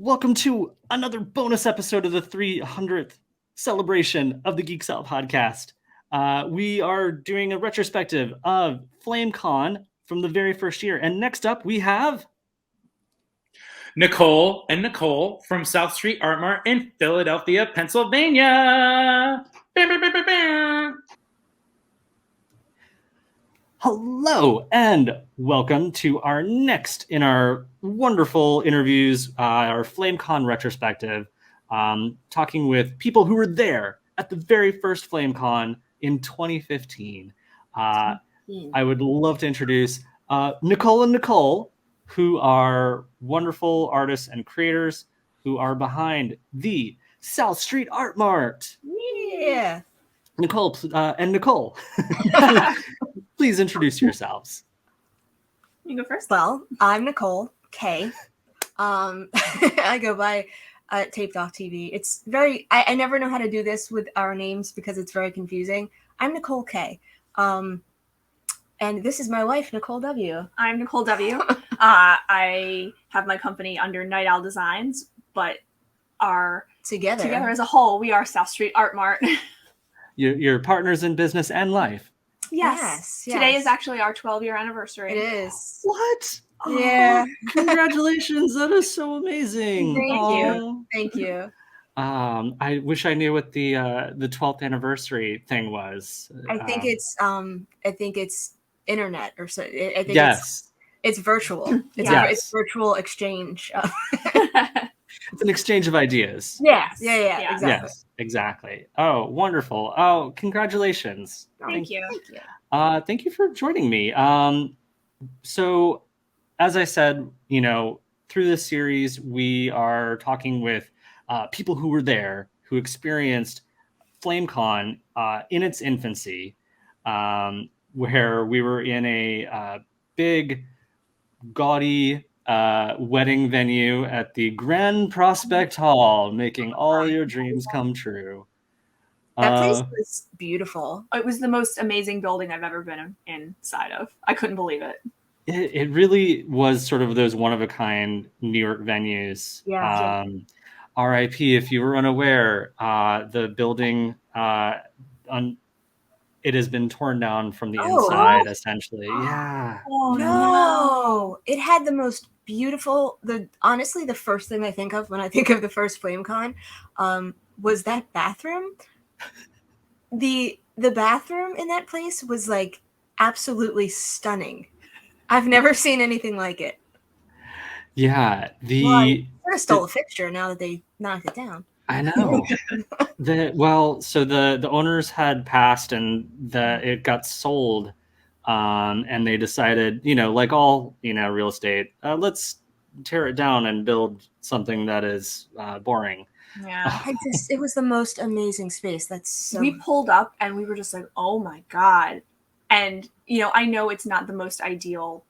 Welcome to another bonus episode of the 300th celebration of the Geeks OUT Podcast. We are doing a retrospective of FlameCon from the very first year. And next up, we have Nicole and Nicole from South Street Art Mart in Philadelphia, Pennsylvania. Hello and welcome to our next in our wonderful interviews, our FlameCon retrospective, talking with people who were there at the very first FlameCon in 2015. I would love to introduce Nicole and Nicole, who are wonderful artists and creators who are behind the South Street Art Mart. Yeah. Nicole and Nicole. Please introduce yourselves. You go first. Well, I'm Nicole K. I go by Taped Off TV. It's very, I never know how to do this with our names because it's very confusing. I'm Nicole K. And this is my wife, Nicole W. I'm Nicole W. I have my company under Night Owl Designs, but are together as a whole, we are South Street Art Mart. You're partners in business and life. Yes. Today is actually our 12-year anniversary. It is. What? Yeah. Oh, congratulations. That is so amazing. Thank you. I wish I knew what the 12th anniversary thing was. I think it's internet or so. I think yes. It's virtual. It's virtual exchange. It's an exchange of ideas. Yeah, exactly. Yes, exactly. Oh, wonderful. Oh, congratulations. Thank you. Thank you for joining me. So, as I said, through this series, we are talking with people who were there, who experienced FlameCon in its infancy, where we were in a big, gaudy wedding venue at the Grand Prospect Hall, making all your dreams come true. That place was beautiful. It was the most amazing building I've ever been inside of. I couldn't believe it. It really was sort of those one-of-a-kind New York venues. Yeah. RIP, if you were unaware, the building, it has been torn down from the inside, essentially. Yeah. Oh, no. It had the most beautiful, honestly, the first thing I think of when I think of the first FlameCon was that bathroom. The bathroom in that place was like absolutely stunning. I've never seen anything like it. Yeah. I stole a fixture now that they knocked it down. I know. So the owners had passed and it got sold, and they decided, like all real estate, let's tear it down and build something that is boring. Yeah. It was the most amazing space. We pulled up and we were just like, oh my God. And I know it's not the most ideal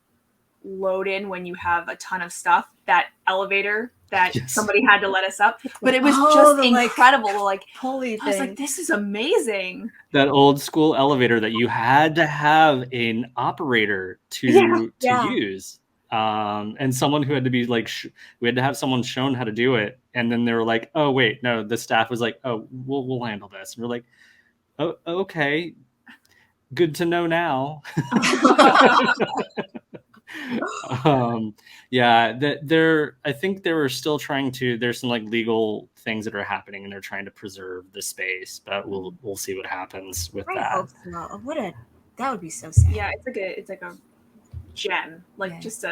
load in when you have a ton of stuff. That elevator that somebody had to let us up, but it was just incredible. Holy thing. I was like, this is amazing. That old school elevator that you had to have an operator to use, and someone who had to be we had to have someone shown how to do it, and then they were like, oh wait, no, the staff was like, oh, we'll handle this, and we're like, oh, okay, good to know now. I think they were still trying to, there's some legal things that are happening and they're trying to preserve the space, but we'll see what happens with that. Hope so. That would be so sad. Yeah, it's like a gem, just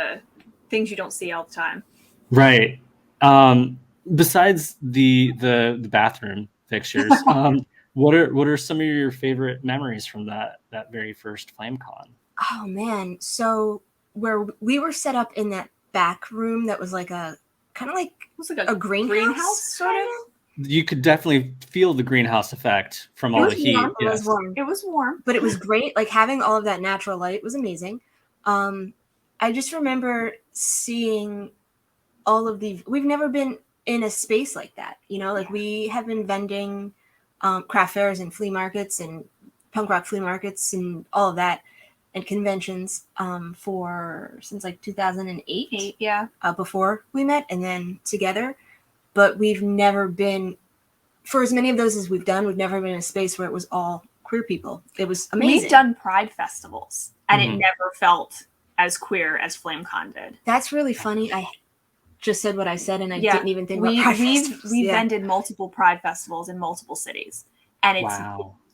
things you don't see all the time. Right. Besides the bathroom fixtures, what are some of your favorite memories from that very first FlameCon? Oh man, so where we were set up in that back room that was like a kind of like it was like a greenhouse sort of. You could definitely feel the greenhouse effect from all the heat. It was warm, but it was great. Like having all of that natural light was amazing. I just remember seeing all of we've never been in a space like that, we have been vending craft fairs and flea markets and punk rock flea markets and all of that. And conventions since 2008. Yeah. Before we met, and then together. but we've never been, for as many of those as we've done, we've never been in a space where it was all queer people. It was amazing. We've done Pride festivals, and Mhm. it never felt as queer as FlameCon did. That's really funny. I just said what I said, and I didn't even think about Pride festivals. We've ended multiple Pride festivals in multiple cities, and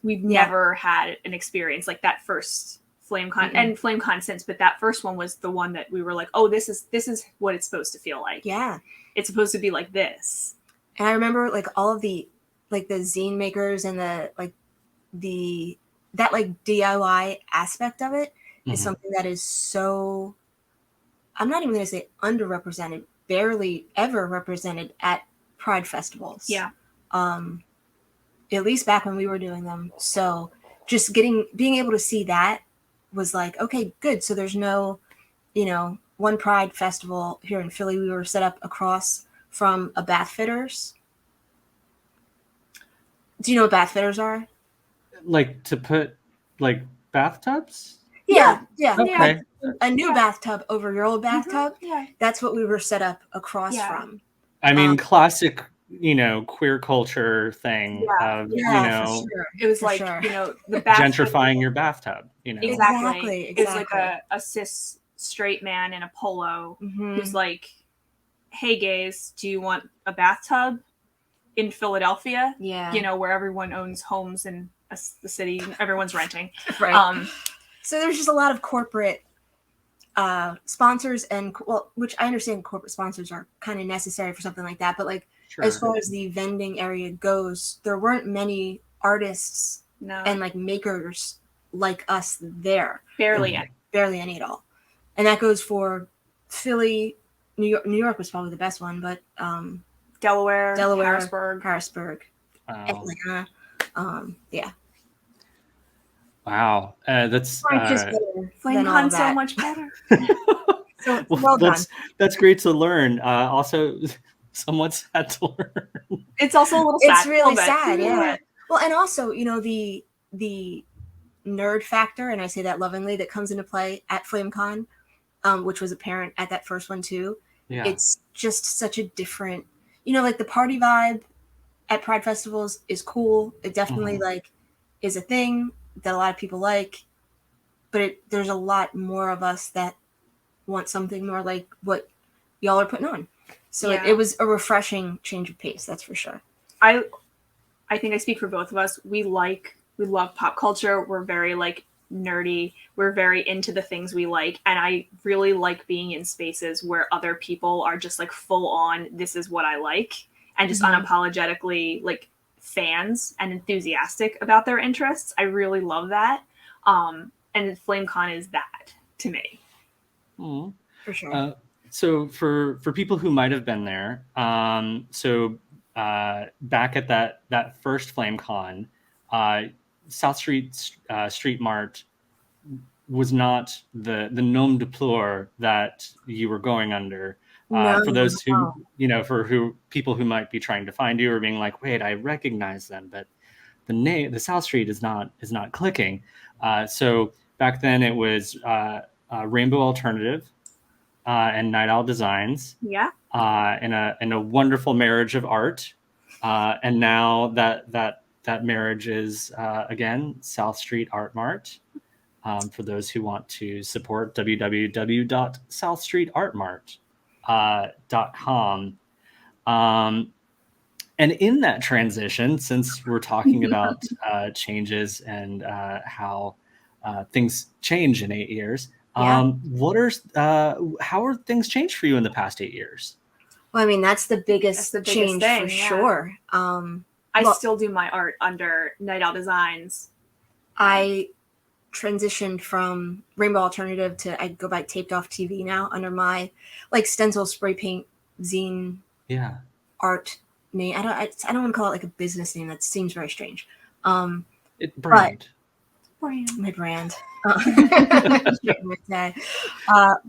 we've never had an experience like that first FlameCon and FlameCon since, but that first one was the one that we were like, oh, this is what it's supposed to feel like. Yeah, it's supposed to be like this. And I remember like all of the like the zine makers and the that like DIY aspect of it is something that is so, I'm not even going to say underrepresented, barely ever represented at Pride festivals. Yeah. At least back when we were doing them. So just being able to see that was like, okay, good. So there's no, one Pride festival here in Philly. We were set up across from a bath fitters. Do you know what bath fitters are? Like to put like bathtubs? Yeah. Okay. A new bathtub over your old bathtub. Yeah. That's what we were set up across from. I mean, classic, queer culture thing of, for sure. It was For like, sure. the bath gentrifying your bathtub, Exactly. It's like a cis straight man in a polo who's like, hey gays, do you want a bathtub in Philadelphia? Yeah. Where everyone owns homes in the city, everyone's renting. Right. So there's just a lot of corporate sponsors which I understand corporate sponsors are kind of necessary for something like that. But like, as far as the vending area goes, there weren't many artists and like makers like us there. Barely any. Barely any at all. And that goes for Philly. New York was probably the best one, but Delaware, Harrisburg, Atlanta. Yeah. Wow. That's FlameCon's so much better. So well done. That's great to learn. Also, somewhat sad to learn. It's also a little sad. It's really sad, yeah. Well, and also, the nerd factor, and I say that lovingly, that comes into play at FlameCon, which was apparent at that first one too. Yeah. It's just such a different, like the party vibe at Pride festivals is cool. It definitely like is a thing that a lot of people like, but there's a lot more of us that want something more like what y'all are putting on. So it was a refreshing change of pace, that's for sure. I think I speak for both of us. We love pop culture. We're very like nerdy. We're very into the things we like. And I really like being in spaces where other people are just like full on, this is what I like. And just unapologetically like fans and enthusiastic about their interests. I really love that. And FlameCon is that to me. For sure. So for people who might have been there, back at that first FlameCon, South Street Mart was not the nom de plume that you were going under. For those who people who might be trying to find you or being like, wait, I recognize them, but the South Street is not clicking. So back then it was Rainbow Alternative and Night Owl Designs. Yeah. In a wonderful marriage of art, and now that marriage is again South Street Art Mart. For those who want to support, www.southstreetartmart.com. And in that transition, since we're talking about changes and how things change in 8 years, how are things changed for you in the past 8 years? Well, I mean, that's the biggest change thing, for sure. I still do my art under Night Owl Designs. I transitioned from Rainbow Alternative to I go by Taped Off TV now under my like stencil spray paint zine art name. I don't want to call it like a business name. That seems very strange. Brand. My brand.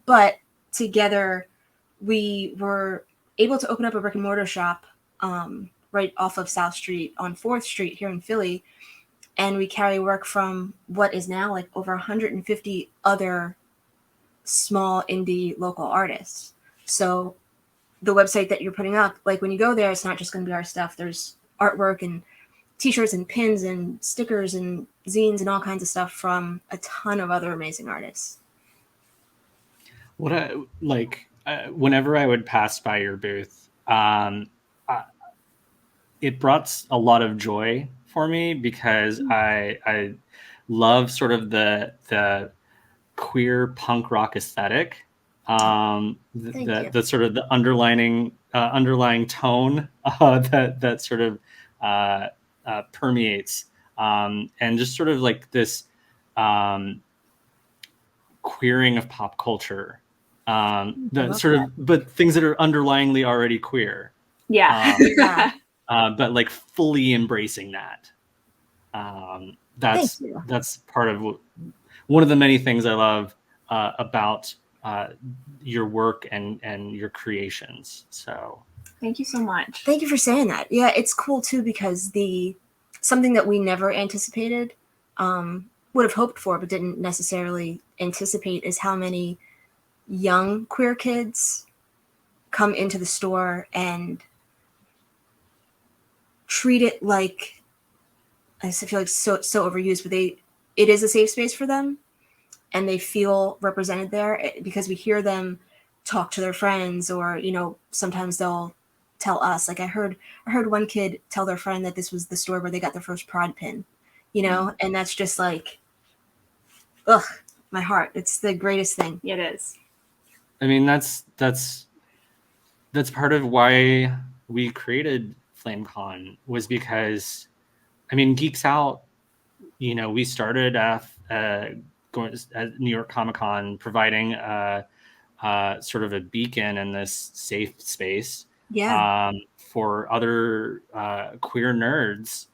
But together we were able to open up a brick and mortar shop right off of South Street on 4th Street here in Philly. And we carry work from what is now like over 150 other small indie local artists. So the website that you're putting up, like when you go there, it's not just going to be our stuff. There's artwork and t-shirts and pins and stickers and zines and all kinds of stuff from a ton of other amazing artists. What I like, whenever I would pass by your booth, it brought a lot of joy for me because I love sort of the queer punk rock aesthetic, the sort of the underlying tone that sort of permeates, and just sort of like this queering of pop culture, but things that are underlyingly already queer. Yeah. But like fully embracing that. That's part of one of the many things I love about your work and your creations. So thank you so much. Thank you for saying that. Yeah, it's cool too because something that we never anticipated, would have hoped for, but didn't necessarily anticipate, is how many young queer kids come into the store and treat it like, I feel like so overused, but it is a safe space for them, and they feel represented there because we hear them talk to their friends, or sometimes they'll tell us. Like I heard one kid tell their friend that this was the store where they got their first prod pin, and that's just like, ugh, my heart. It's the greatest thing. It is. I mean, that's part of why we created FlameCon, was because, I mean, Geeks Out, we started going at New York Comic Con, providing sort of a beacon in this safe space for other queer nerds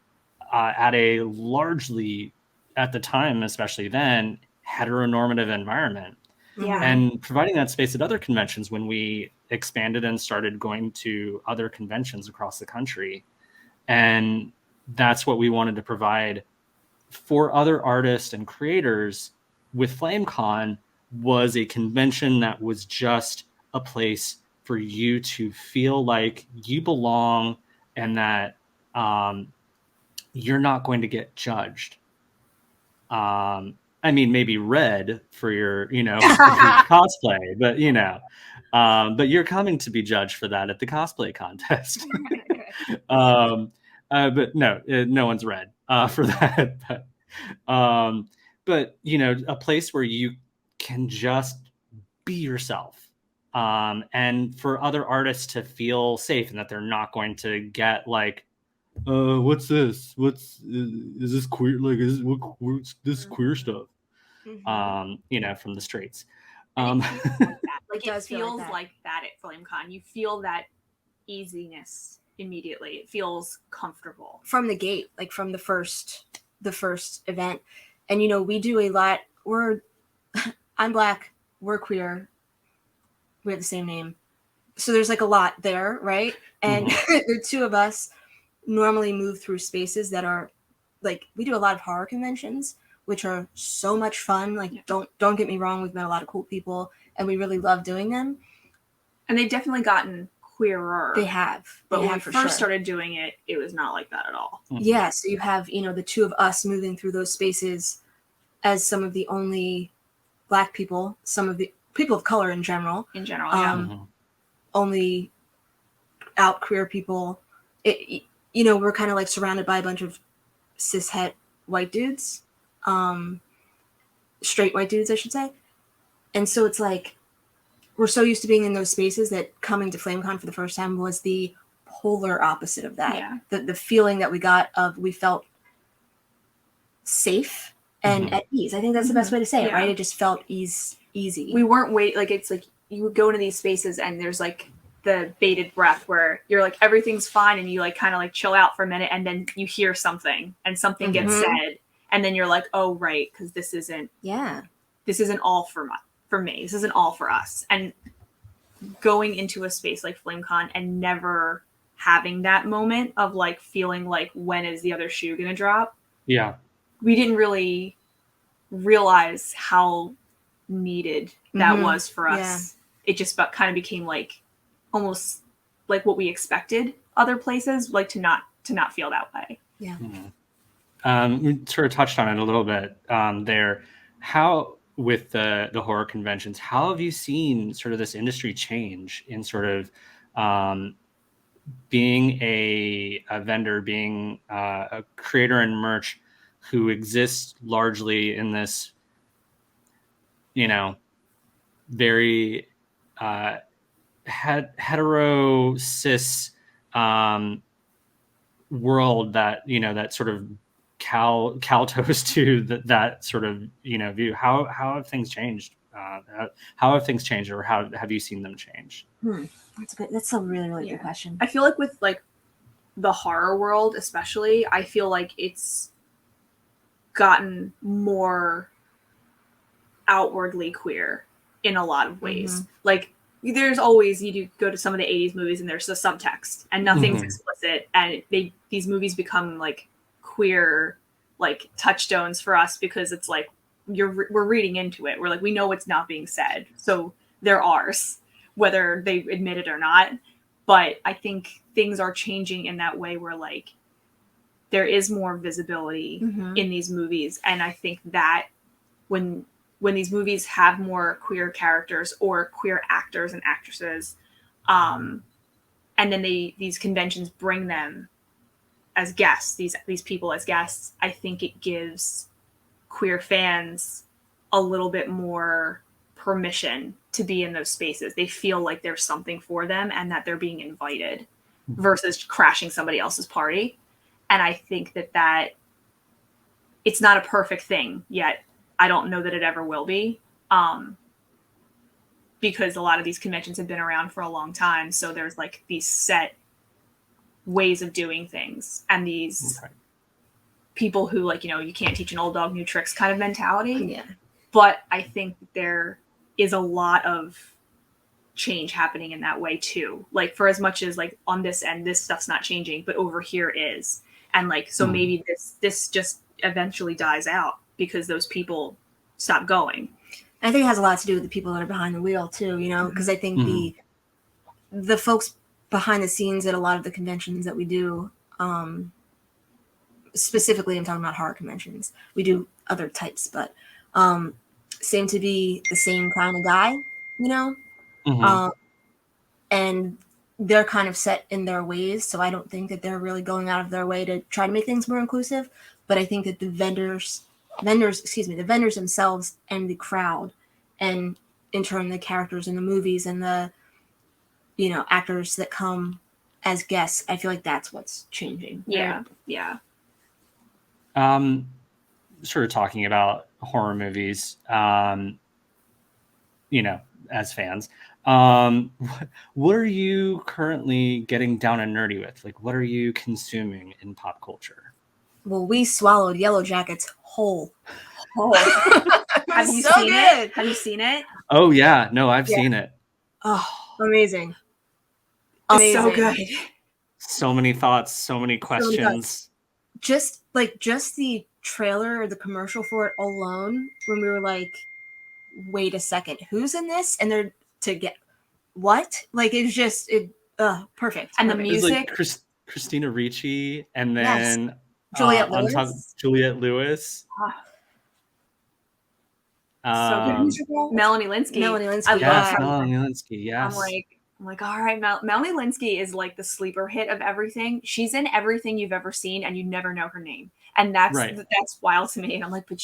at a largely, at the time, especially then, heteronormative environment. Yeah. And providing that space at other conventions when we expanded and started going to other conventions across the country. And that's what we wanted to provide for other artists and creators with FlameCon, was a convention that was just a place for you to feel like you belong, and that you're not going to get judged. I mean, maybe read for your, for your cosplay, but you're coming to be judged for that at the cosplay contest. But no one's read for that. But a place where you can just be yourself, and for other artists to feel safe, and that they're not going to get like, what's this? Is this queer? Like, what's this queer stuff? Mm-hmm. From the streets. It feels like that at FlameCon. You feel that easiness immediately. It feels comfortable from the gate, like from the first event. And we do a lot. I'm Black, we're queer, we have the same name, so there's like a lot there, right? And the two of us normally move through spaces that are like, we do a lot of horror conventions, which are so much fun. Like, don't get me wrong, we've met a lot of cool people and we really love doing them. And they've definitely gotten queerer. They have. But when we first started doing it, it was not like that at all. Mm-hmm. Yeah, so you have, the two of us moving through those spaces as some of the only Black people, some of the people of color in general. Only out queer people. We're kind of like surrounded by a bunch of cis-het white dudes. Straight white dudes, I should say. And so it's like, we're so used to being in those spaces that coming to FlameCon for the first time was the polar opposite of that. Yeah. The feeling that we got of, we felt safe and at ease. I think that's the best way to say it, right? It just felt easy. We weren't it's like you would go into these spaces and there's like the bated breath where you're like, everything's fine, and you like kind of like chill out for a minute, and then you hear something and something gets said, and then you're like, oh right, because this isn't all for me. This isn't all for us. And going into a space like FlameCon and never having that moment of like feeling like, when is the other shoe gonna drop? Yeah. We didn't really realize how needed that was for us. Yeah. It just kind of became like almost like what we expected other places, like to not feel that way. Yeah. We sort of touched on it a little bit there. How, with the horror conventions, how have you seen sort of this industry change in sort of being a vendor, being a creator and merch who exists largely in this, very hetero cis world that that sort of kowtows to that sort of view. How have things changed? How have things changed, or how have you seen them change? That's good. That's a really, really good question. I feel like with like the horror world, especially, I feel like it's gotten more outwardly queer in a lot of ways. Like there's always, you do go to some of the 80s movies and there's the subtext and nothing's explicit, and these movies become like queer like touchstones for us because it's like we're reading into it. We're like, we know what's not being said, so they're ours, whether they admit it or not. But I think things are changing in that way where like there is more visibility in these movies, and I think that when these movies have more queer characters or queer actors and actresses, and then these conventions bring them as guests, these people as guests, I think it gives queer fans a little bit more permission to be in those spaces. They feel like there's something for them and that they're being invited versus crashing somebody else's party. And I think that it's not a perfect thing yet. I don't know that it ever will be, because a lot of these conventions have been around for a long time. So there's like these set ways of doing things, and these people who like, you can't teach an old dog new tricks kind of mentality. Yeah. But I think there is a lot of change happening in that way too. Like for as much as like on this end, this stuff's not changing, but over here is. And like, so maybe this just eventually dies out because those people stop going. I think it has a lot to do with the people that are behind the wheel too, because I think the folks behind the scenes at a lot of the conventions that we do, specifically I'm talking about horror conventions, we do other types, but seem to be the same kind of guy, and they're kind of set in their ways. So I don't think that they're really going out of their way to try to make things more inclusive. But I think that the vendors themselves and the crowd, and in turn the characters in the movies and the actors that come as guests, I feel like that's what's changing. Yeah. Sort of talking about horror movies, as fans, what are you currently getting down and nerdy with? Like, what are you consuming in pop culture? Well, we swallowed Yellow Jackets whole. Have you seen it? Have you seen it? Oh yeah, no, I've seen it. Oh, amazing! It's so good. So many thoughts, so many questions. Just the trailer or the commercial for it alone, when we were like, wait a second, who's in this? And they're to get what? Like it's just perfect. And the music, like Christina Ricci, and then Juliette Lewis. Juliette Lewis. So good. Melanie Linsky. I love her. Melanie Linsky. Yes. I'm like, all right, Melanie Linsky is like the sleeper hit of everything. She's in everything you've ever seen, and you never know her name, and that's wild to me. And I'm like, but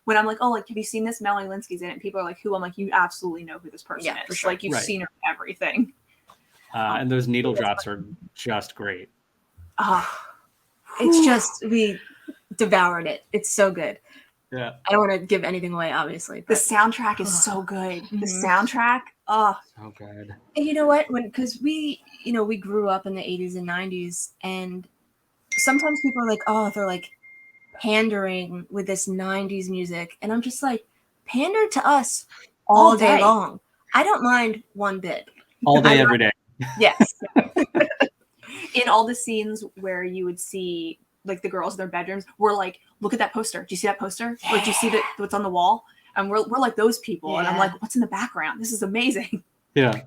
when I'm like, oh, like, have you seen this? Melanie Linsky's in it. And people are like, who? I'm like, you absolutely know who this person is. For sure. Like, you've seen her in everything. And those needle drops are just great. It's just, we devoured it. It's so good. Yeah. I don't want to give anything away, obviously. But the soundtrack is so good. The soundtrack, so good. And you know what? Because we grew up in the 80s and 90s, and sometimes people are like, oh, they're like pandering with this 90s music. And I'm just like, pander to us all day long. I don't mind one bit. All day, every day. Yes. In all the scenes where you would see like the girls in their bedrooms, we're like, look at that poster. Do you see that poster? Like, do you see what's on the wall? And we're like those people. Yeah. And I'm like, what's in the background? This is amazing. Yeah.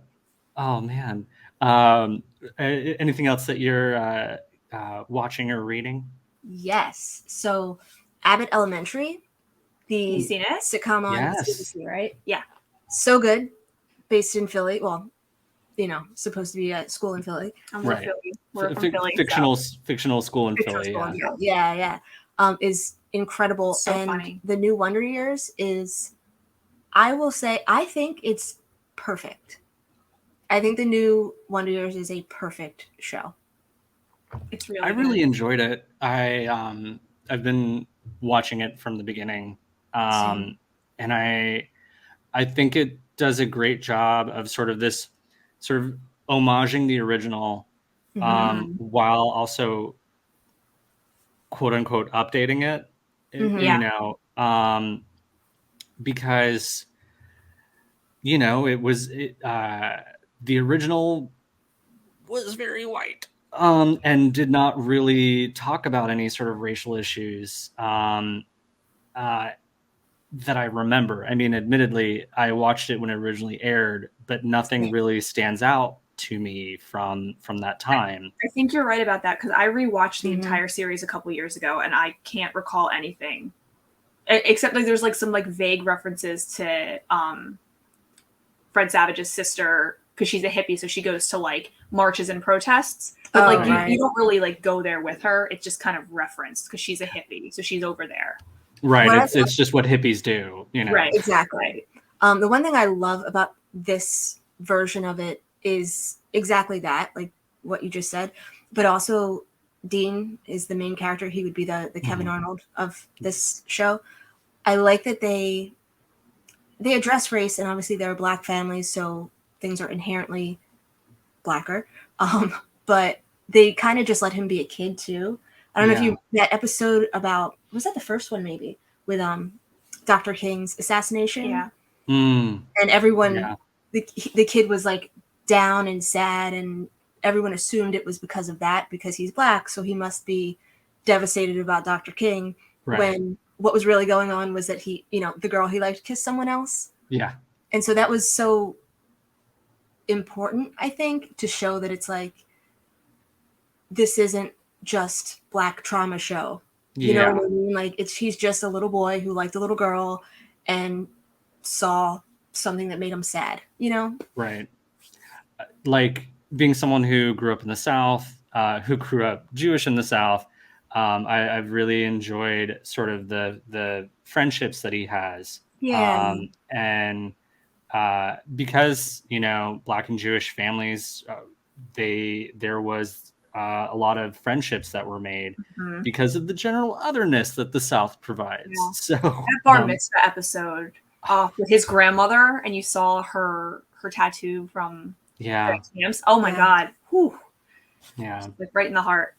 Oh man. Anything else that you're watching or reading? Yes. So Abbott Elementary, the You seen it? sitcom on Yes. CBC, right? Yeah. So good. Based in Philly. Well, supposed to be at school in Philly. I'm Right. from Philly. We're from Philly. Fictional school in Fictional Philly. school in Yeah. Philly. Yeah. Is incredible. So and funny. The New Wonder Years is, I will say, I think it's perfect. I think The New Wonder Years is a perfect show. It's really I really enjoyed it. I've been watching it from the beginning, Same. and I think it does a great job of sort of homaging the original, Mhm. while also quote unquote updating it. Mhm. Yeah. Because the original was very white, and did not really talk about any sort of racial issues, that I remember. I mean, admittedly, I watched it when it originally aired, but nothing really stands out to me from that time. I think you're right about that because I rewatched the Mhm. entire series a couple years ago and I can't recall anything except like there's like some like vague references to Fred Savage's sister because she's a hippie, so she goes to like marches and protests. But like right. you don't really like go there with her. It's just kind of referenced because she's a hippie, so she's over there. Right. What It's just what hippies do, Right. Exactly. The one thing I love about this version of it is exactly that, like what you just said, but also Dean is the main character. He would be the Kevin Arnold of this show. I like that they address race, and obviously they're a Black family, so things are inherently Blacker. But they kind of just let him be a kid too. I don't know if you that episode about, was that the first one maybe, with Dr. King's assassination? Yeah. Mm. And everyone, the kid was like down and sad, and everyone assumed it was because of that, because he's Black, so he must be devastated about Dr. King. Right. When what was really going on was that he, the girl he liked kissed someone else. Yeah. And so that was so important, I think, to show that it's like, this isn't just Black trauma show. You know what I mean? Like, he's just a little boy who liked a little girl and saw something that made him sad, Right. Like, being someone who grew up in the South, who grew up Jewish in the South, I've really enjoyed sort of the friendships that he has. Yeah. And because, Black and Jewish families, there was a lot of friendships that were made because of the general otherness that the South provides. Yeah. So that bar mitzvah episode with his grandmother, and you saw her tattoo from stamps. Oh my God. Whew. Yeah. Like right in the heart.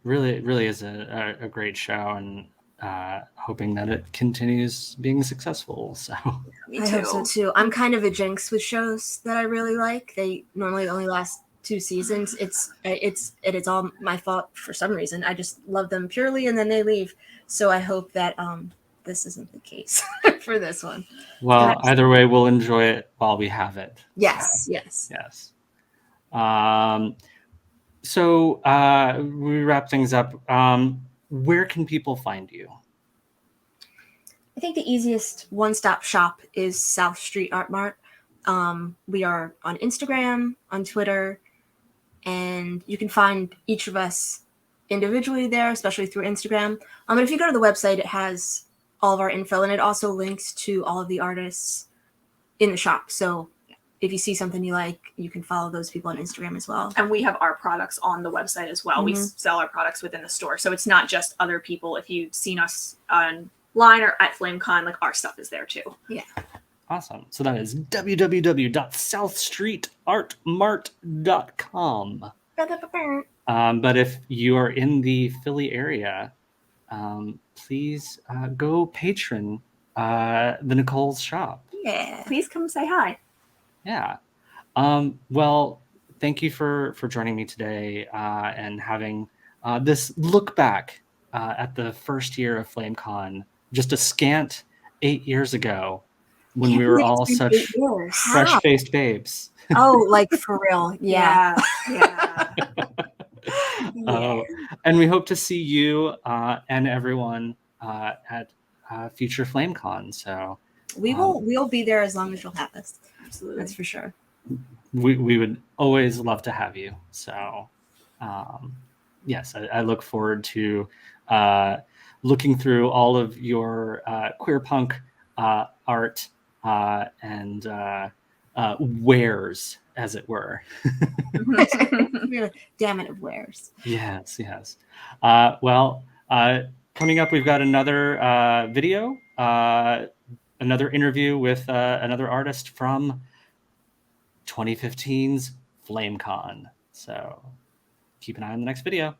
Really, really is a great show, and hoping that it continues being successful. So Me too. I hope so too. I'm kind of a jinx with shows that I really like. They normally only last 2 seasons. It's all my fault for some reason. I just love them purely, and then they leave. So I hope that this isn't the case for this one. Well, either way, we'll enjoy it while we have it. Yes. So we wrap things up. Where can people find you? I think the easiest one-stop shop is South Street Art Mart. We are on Instagram, on Twitter, and you can find each of us individually there, especially through Instagram. But if you go to the website, it has all of our info, and it also links to all of the artists in the shop. So if you see something you like, you can follow those people on Instagram as well. And we have our products on the website as well. We sell our products within the store. So it's not just other people. If you've seen us online or at FlameCon, like, our stuff is there too. Yeah. Awesome. So that is www.southstreetartmart.com. But if you are in the Philly area, please go patron the Nicole's shop. Yeah. Please come say hi. Yeah. Well, thank you for joining me today and having this look back at the first year of FlameCon, just a scant 8 years ago. when Can't we were believe all it's been 8 such years. fresh-faced babes. Oh, like for real. Yeah. Yeah. And we hope to see you and everyone at future FlameCon. So We'll be there as long as you'll have us. Absolutely. That's for sure. we would always love to have you. So yes, I look forward to looking through all of your queer punk art and wares, as it were. Damn it, of wares. Yes. Well, coming up, we've got another video, another interview with another artist from 2015's FlameCon. So keep an eye on the next video.